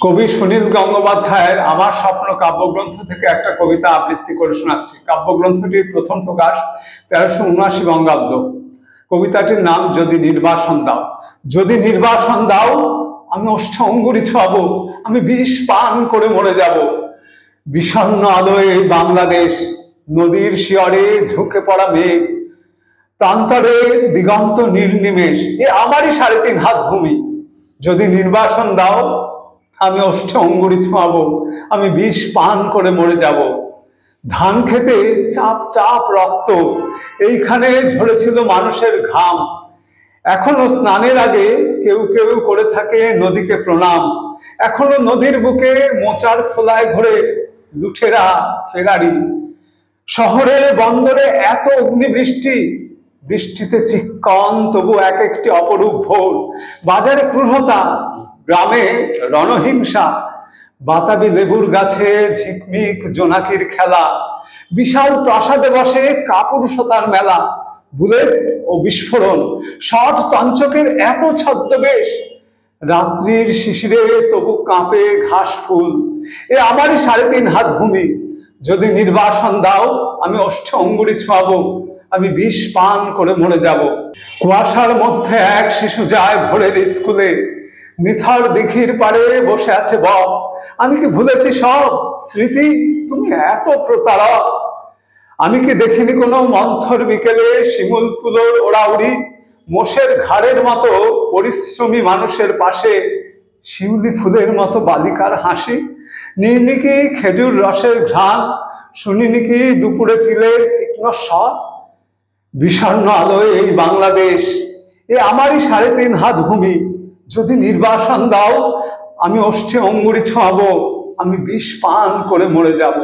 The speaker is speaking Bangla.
কবি সুনীল গঙ্গোপাধ্যায়ের আমার স্বপ্ন কাব্যগ্রন্থ থেকে একটা কবিতা আবৃত্তি করে শোনাচ্ছি। কাব্যগ্রন্থটির প্রথম প্রকাশ 1379 বঙ্গাব্দ। কবিতাটির নাম যদি নির্বাসন দাও। যদি নির্বাসন দাও, আমি ওষ্ঠ অঙ্গুরি ছোঁয়াবো, আমি বিষ পান করে মরে যাব। বিষণ্ণ আলোয় এই বাংলাদেশ, নদীর শিয়রে ঝুঁকে পড়া মেঘ, প্রান্তরে দিগন্ত নির্নিমেষ, এ আমারই 3.5 হাত ভূমি। যদি নির্বাসন দাও, আমি ওষ্ঠ অঙ্গুরি ছোঁয়াবো, আমি বিষ পান করে মরে যাব। ধান খেতে চাপ চাপ রক্ত, এইখানে ঝরেছিল মানুষের ঘাম। এখনো স্নানের আগে কেউ কেউ করে থাকে নদীকে প্রণাম। এখনো নদীর বুকে মোচার খোলায় ঘোরে লুঠেরা ফেরারি। শহরে বন্দরে এত অগ্নিবৃষ্টি, বৃষ্টিতে চিক্কন তবু এক একটি অপরূপ ভোর। বাজারে ক্রূরতা, গ্রামে রণহিংসা, বাতাবি লেবুর গাছে ঝিকমিক জোনাকির খেলা, বিশাল প্রাসাদে বসে কাপুরুষতার মেলা, বুলেট ও বিস্ফোরণ, শট তঞ্চকের এত ছদ্মবেশ। রাত্রির শিশিরে তবু কাঁপে ঘাস ফুল, এ আমারই 3.5 হাত ভূমি। যদি নির্বাসন দাও, আমি ওষ্ঠ অঙ্গুরি ছোঁয়াবো, আমি বিষ পান করে মরে যাব। কুয়াশার মধ্যে এক শিশু যায় ভোরের স্কুলে, নিথর দিঘির পাড়ে বসে আছে বক। আমি কি ভুলেছি সব স্মৃতি, তুমি এত প্রতারক। আমি কি দেখিনি কোনো মন্থর বিকেলে শিমুল তুলোর ওড়াউড়ি, মোষের ঘাড়ের মতো পরিশ্রমী মানুষের পাশে শিউলি ফুলের মতো বালিকার হাসি। নিইনি কি খেজুর রসের ঘ্রাণ, শুনিনি কি দুপুরে চিলের তীক্ষ্ণ স্বর। বিষণ্ণ আলোয় এই বাংলাদেশ, এ আমারই 3.5 হাত ভূমি। যদি নির্বাসন দাও, আমি ওষ্ঠে অঙ্গুরি ছোঁয়াবো, আমি বিষ পান করে মরে যাব।